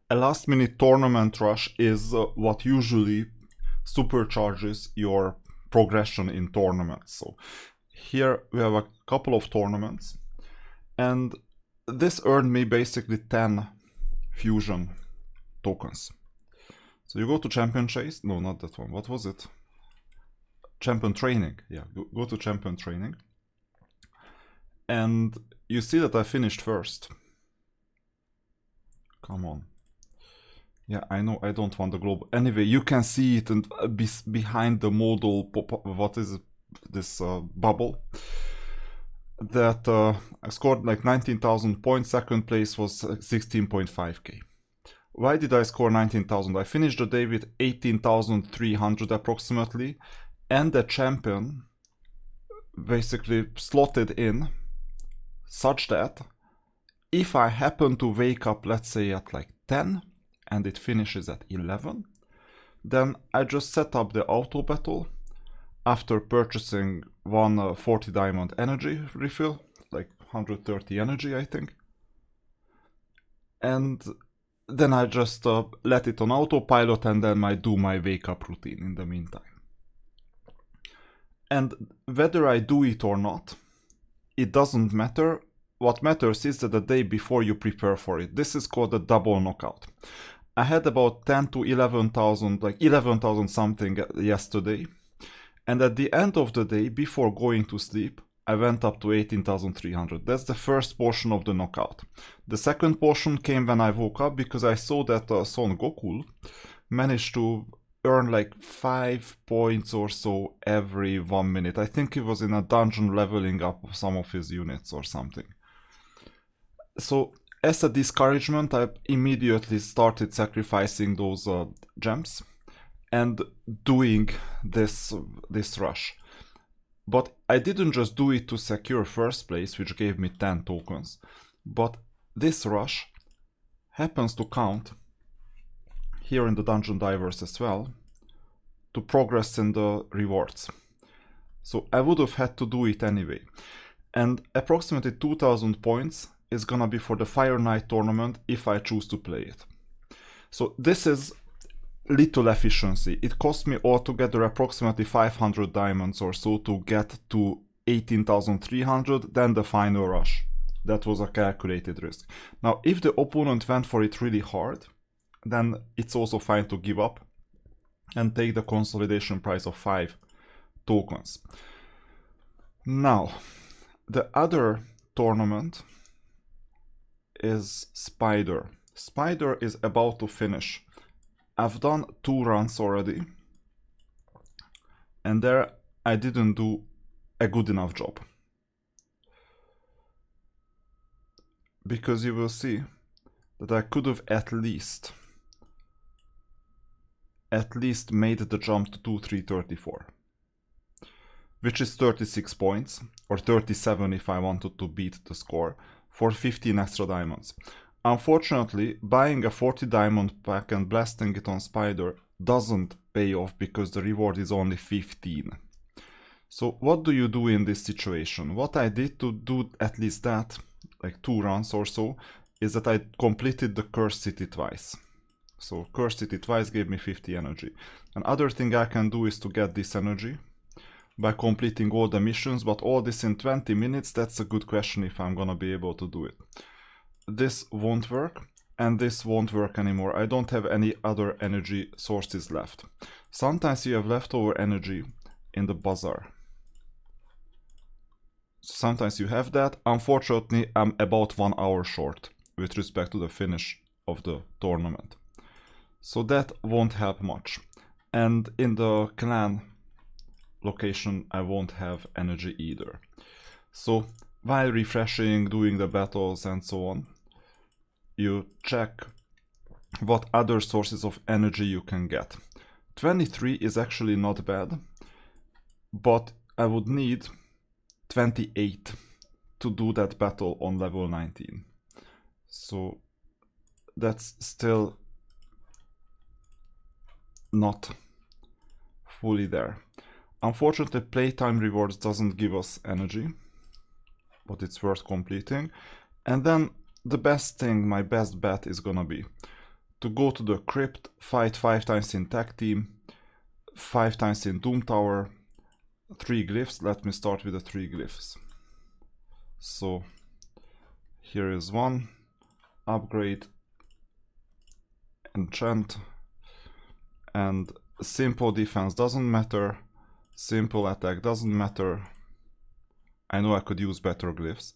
A last minute tournament rush is what usually supercharges your progression in tournaments. So here we have a couple of tournaments, and this earned me basically 10 fusion tokens. So you go to champion chase, no, not that one, what was it? Champion training, yeah, go to champion training, and you see that I finished first. Come on. Yeah, I know I don't want the globe. Anyway, you can see it and behind the modal, what is it? This bubble. That I scored like 19,000 points. Second place was 16.5k. Why did I score 19,000? I finished the day with 18,300 approximately, and the champion basically slotted in such that if I happen to wake up, let's say at like 10, and it finishes at 11, then I just set up the auto battle after purchasing one 40 diamond energy refill, like 130 energy I think, and then I just let it on autopilot, and then I do my wake up routine in the meantime. And whether I do it or not, it doesn't matter. What matters is that the day before you prepare for it. This is called a double knockout. I had about 10 to 11,000, like 11,000 something yesterday. And at the end of the day, before going to sleep, I went up to 18,300. That's the first portion of the knockout. The second portion came when I woke up, because I saw that Son Goku managed to earn like 5 points or so every 1 minute. I think he was in a dungeon leveling up some of his units or something. So as a discouragement, I immediately started sacrificing those gems and doing this rush. But I didn't just do it to secure first place, which gave me 10 tokens, but this rush happens to count here in the Dungeon Divers as well to progress in the rewards. So I would have had to do it anyway. And approximately 2,000 points is gonna be for the Fire Knight tournament if I choose to play it. So this is little efficiency. It cost me altogether approximately 500 diamonds or so to get to 18,300, then the final rush. That was a calculated risk. Now, if the opponent went for it really hard, then it's also fine to give up and take the consolidation price of 5 tokens. Now, the other tournament is Spider. Spider is about to finish. I've done 2 runs already, and there I didn't do a good enough job. Because you will see that I could have at least made the jump to 2334, which is 36 points, or 37 if I wanted to beat the score, for 15 extra diamonds. Unfortunately, buying a 40 diamond pack and blasting it on Spider doesn't pay off because the reward is only 15. So what do you do in this situation? What I did to do at least that, like 2 runs or so, is that I completed the Cursed City twice. So Cursed City twice gave me 50 energy. Another thing I can do is to get this energy by completing all the missions, but all this in 20 minutes, that's a good question if I'm gonna be able to do it. This won't work, and this won't work anymore. I don't have any other energy sources left. Sometimes you have leftover energy in the bazaar. Sometimes you have that. Unfortunately, I'm about 1 hour short with respect to the finish of the tournament. So that won't help much. And in the clan location, I won't have energy either. So while refreshing, doing the battles and so on, you check what other sources of energy you can get. 23 is actually not bad, but I would need 28 to do that battle on level 19. So that's still not fully there. Unfortunately, playtime rewards doesn't give us energy, but it's worth completing. And then the best thing, my best bet is gonna be to go to the crypt, fight 5 times in tag team, 5 times in Doom Tower, 3 glyphs. Let me start with the 3 glyphs. So here is one, upgrade, enchant, and simple defense doesn't matter, simple attack doesn't matter. I know I could use better glyphs.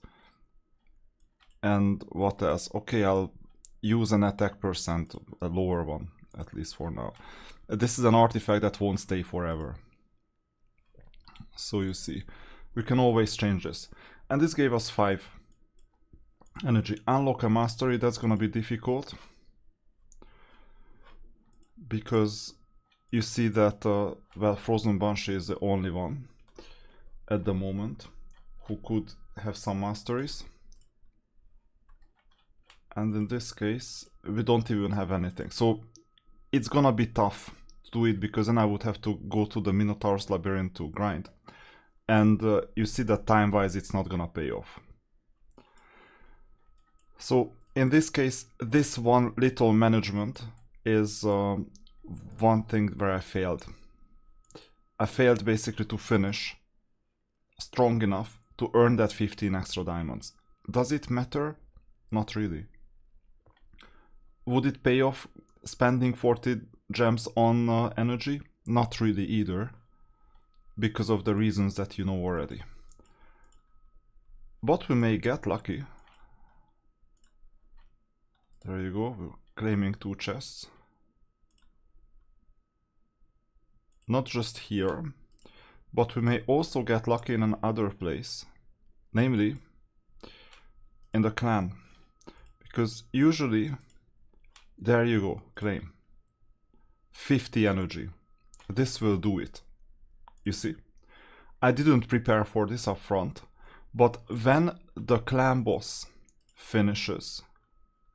And what else? Okay, I'll use an attack percent, a lower one, at least for now. This is an artifact that won't stay forever. So you see, we can always change this. And this gave us 5 energy. Unlock a mastery, that's gonna be difficult. Because you see that, well, Frozen Banshee is the only one at the moment who could have some masteries. And in this case, we don't even have anything. So it's gonna be tough to do it, because then I would have to go to the Minotaur's Labyrinth to grind. And you see that time-wise it's not gonna pay off. So in this case, this one little management is one thing where I failed. I failed basically to finish strong enough to earn that 15 extra diamonds. Does it matter? Not really. Would it pay off spending 40 gems on energy? Not really either, because of the reasons that you know already. But we may get lucky. There you go, we're claiming 2 chests. Not just here, but we may also get lucky in another place, namely in the clan, because usually, there you go, claim 50 energy. This will do it. You see, I didn't prepare for this up front, but when the clan boss finishes,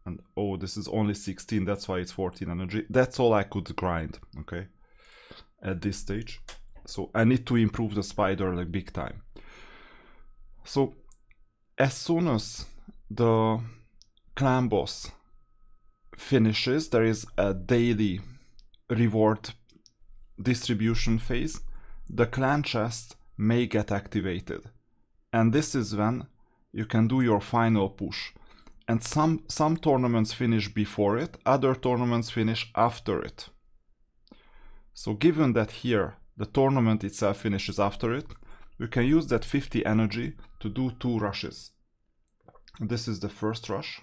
and oh, this is only 16, that's why it's 14 energy, that's all I could grind, okay, at this stage. So I need to improve the spider like big time. So as soon as the clan boss finishes, there is a daily reward distribution phase. The clan chest may get activated, and this is when you can do your final push. And some tournaments finish before it, other tournaments finish after it. So given that here the tournament itself finishes after it, we can use that 50 energy to do 2 rushes. This is the first rush.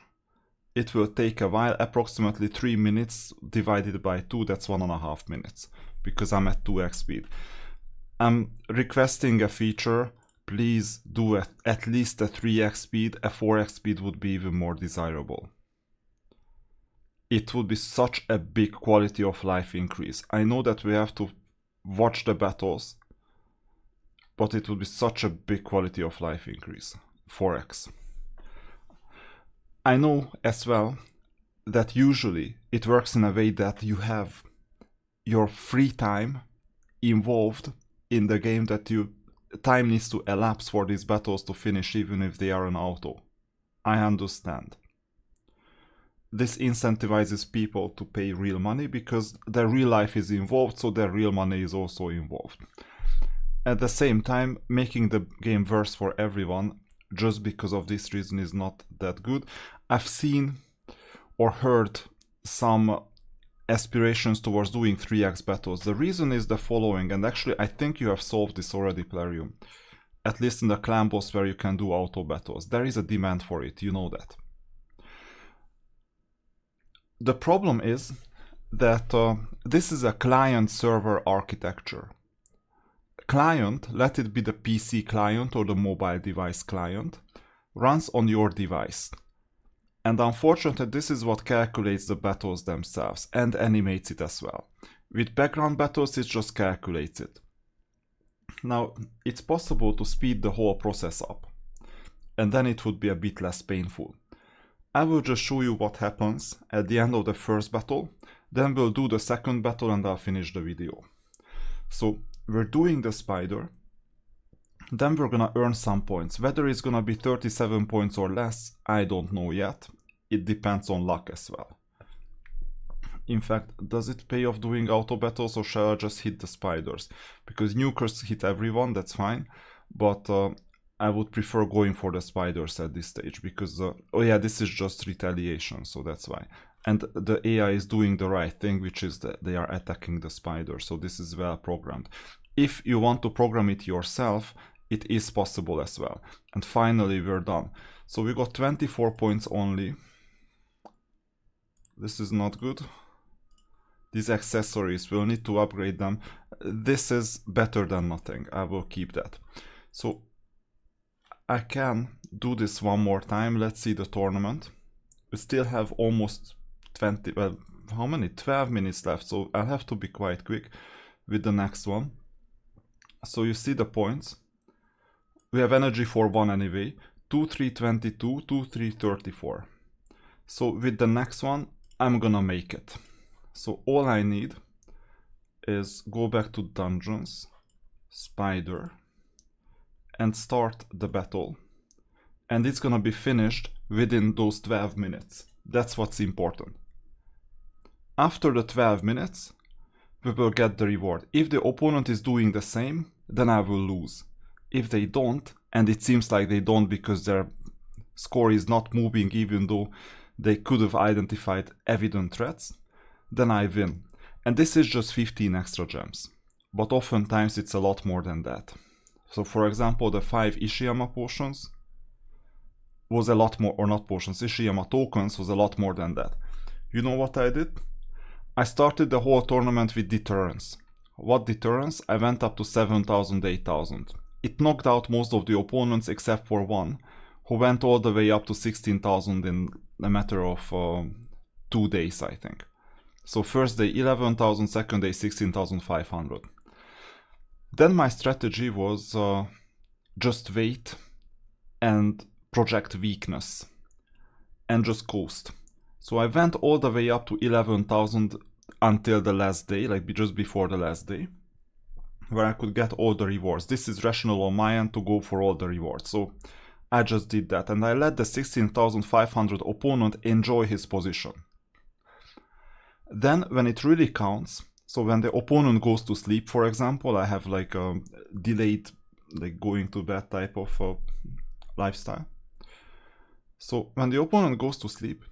It will take a while, approximately 3 minutes divided by 2, that's 1.5 minutes, because I'm at 2x speed. I'm requesting a feature, please do at least a 3x speed, a 4x speed would be even more desirable. It would be such a big quality of life increase. I know that we have to watch the battles, but it would be such a big quality of life increase, 4x. I know as well that usually it works in a way that you have your free time involved in the game, that time needs to elapse for these battles to finish even if they are an auto. I understand. This incentivizes people to pay real money because their real life is involved, so their real money is also involved. At the same time, making the game worse for everyone just because of this reason is not that good. I've seen or heard some aspirations towards doing 3x battles. The reason is the following, and actually I think you have solved this already, Plarium. At least in the clan boss where you can do auto battles. There is a demand for it, you know that. The problem is that this is a client-server architecture. Client, let it be the PC client or the mobile device client, runs on your device. And unfortunately, this is what calculates the battles themselves and animates it as well. With background battles, it just calculates it. Now, it's possible to speed the whole process up, and then it would be a bit less painful. I will just show you what happens at the end of the first battle, then we'll do the second battle and I'll finish the video. So, we're doing the spider, then we're gonna earn some points. Whether it's gonna be 37 points or less, I don't know yet. It depends on luck as well. In fact, does it pay off doing auto battles, or shall I just hit the spiders? Because nukers hit everyone, that's fine, but I would prefer going for the spiders at this stage, because oh yeah, this is just retaliation, so that's why. And the AI is doing the right thing, which is that they are attacking the spider, so this is well programmed. If you want to program it yourself, it is possible as well. And finally, we're done. So we got 24 points only. This is not good. These accessories, we'll need to upgrade them. This is better than nothing. I will keep that. So I can do this one more time. Let's see the tournament. We still have almost 20, well, how many? 12 minutes left. So I'll have to be quite quick with the next one. So you see the points. We have energy for 1 anyway. 2322, 2334. So with the next one, I'm gonna make it. So all I need is go back to dungeons, spider, and start the battle. And it's gonna be finished within those 12 minutes. That's what's important. After the 12 minutes, we will get the reward. If the opponent is doing the same, then I will lose. If they don't, and it seems like they don't because their score is not moving even though they could have identified evident threats, then I win. And this is just 15 extra gems. But oftentimes it's a lot more than that. So for example, the 5 Ishiyama potions was a lot more, or not potions, Ishiyama tokens was a lot more than that. You know what I did? I started the whole tournament with deterrence. What deterrence? I went up to 7,000, 8,000. It knocked out most of the opponents except for one, who went all the way up to 16,000 in a matter of 2 days, I think. So first day 11,000, second day 16,500. Then my strategy was just wait and project weakness and just coast. So I went all the way up to 11,000 until the last day, like just before the last day, where I could get all the rewards. This is rational on my end to go for all the rewards. So I just did that, and I let the 16,500 opponent enjoy his position. Then when it really counts, so when the opponent goes to sleep, for example, I have like a delayed, like going to bed type of lifestyle. So when the opponent goes to sleep,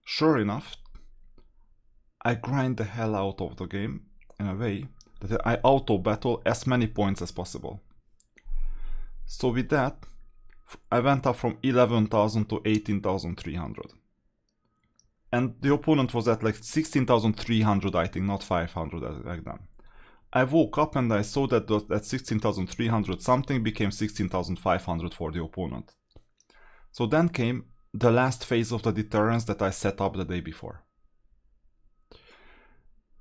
sure enough, I grind the hell out of the game in a way that I auto battle as many points as possible. So with that, I went up from 11,000 to 18,300. And the opponent was at like 16,300, I think, not 500 back then. I woke up and I saw that that 16,300 something became 16,500 for the opponent. So then came the last phase of the deterrence that I set up the day before,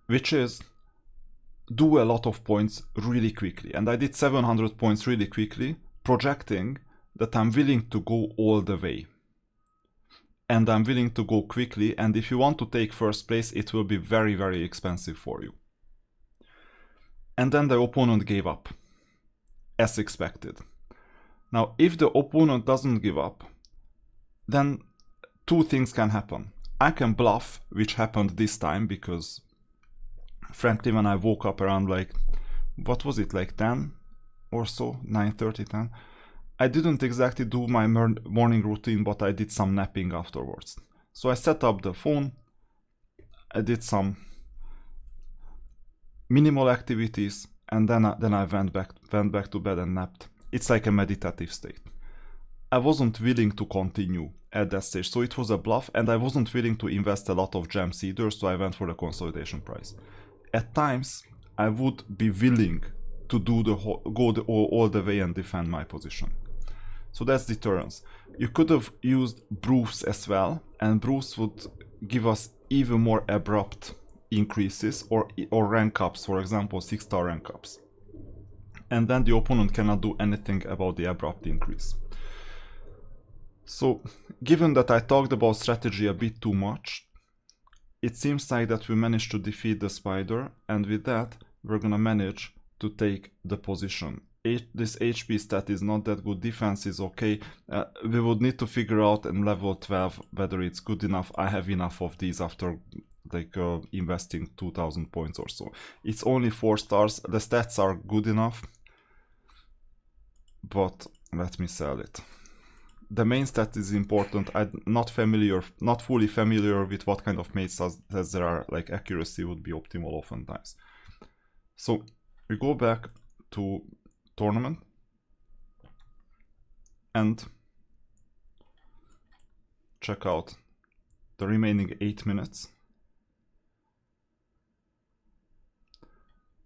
which is do a lot of points really quickly. And I did 700 points really quickly, projecting that I'm willing to go all the way. And I'm willing to go quickly, and if you want to take first place, it will be very, very expensive for you. And then the opponent gave up, as expected. Now, if the opponent doesn't give up, then two things can happen. I can bluff, which happened this time, because frankly, when I woke up around like, what was it, like 10 or so, 9:30, 10, I didn't exactly do my morning routine, but I did some napping afterwards. So I set up the phone, I did some minimal activities, and then I went back to bed and napped. It's like a meditative state. I wasn't willing to continue at that stage, so it was a bluff, and I wasn't willing to invest a lot of gems either, so I went for the consolidation price. At times, I would be willing to do all the way and defend my position. So that's deterrence. You could have used Bruce as well, and Bruce would give us even more abrupt increases or rank ups, for example 6-star rank ups. And then the opponent cannot do anything about the abrupt increase. So given that I talked about strategy a bit too much, it seems like that we managed to defeat the spider, and with that we're gonna manage to take the position. This HP stat is not that good, defense is okay. We would need to figure out in level 12 whether it's good enough. I have enough of these after like investing 2000 points or so. It's only 4 stars. The stats are good enough, but let me sell it. The main stat is important. I'm not fully familiar with what kind of mate stats there are. Like accuracy would be optimal oftentimes. So we go back to tournament and check out the remaining 8 minutes.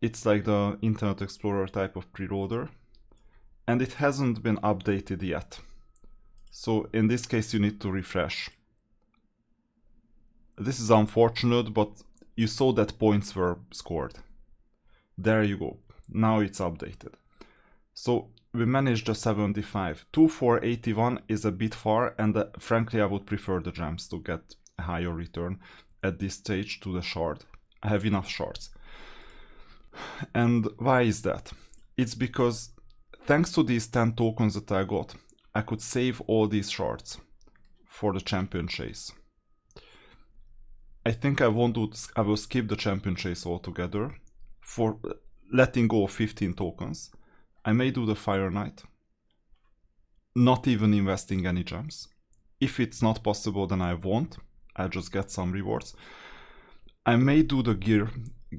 It's like the Internet Explorer type of preloader, and it hasn't been updated yet. So in this case you need to refresh. This is unfortunate, but you saw that points were scored. There you go. Now it's updated. So we managed the 75. 2481 is a bit far, and frankly I would prefer the gems to get a higher return at this stage to the shard. I have enough shards. And why is that? It's because thanks to these 10 tokens that I got, I could save all these shards for the champion chase. I think I will skip the champion chase altogether for letting go of 15 tokens. I may do the Fire Knight, not even investing any gems. If it's not possible, then I won't. I'll just get some rewards. I may do the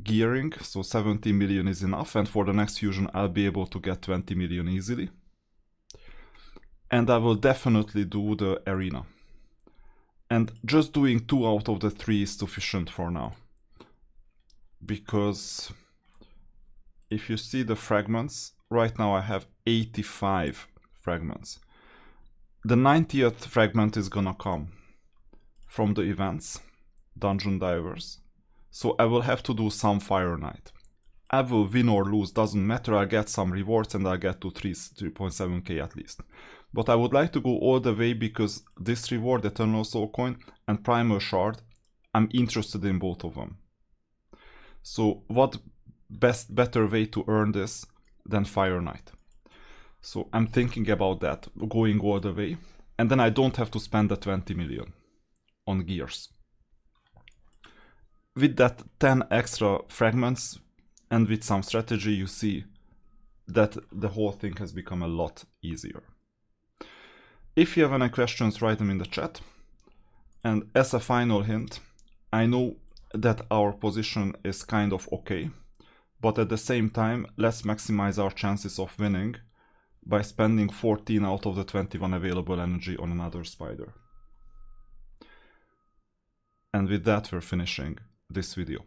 gearing, so 70 million is enough, and for the next fusion I'll be able to get 20 million easily. And I will definitely do the arena. And just doing 2 out of the 3 is sufficient for now. Because if you see the fragments, right now I have 85 fragments. The 90th fragment is gonna come from the events, Dungeon Divers. So I will have to do some Fire Knight. I will win or lose, doesn't matter, I'll get some rewards and I'll get to 3.7k at least. But I would like to go all the way because this reward, Eternal Soul Coin and Primal Shard, I'm interested in both of them. So what better way to earn this than Fire Knight? So I'm thinking about that, going all the way, and then I don't have to spend the 20 million on gears. With that 10 extra fragments and with some strategy, you see that the whole thing has become a lot easier. If you have any questions, write them in the chat. And as a final hint, I know that our position is kind of okay, but at the same time, let's maximize our chances of winning by spending 14 out of the 21 available energy on another spider. And with that, we're finishing this video.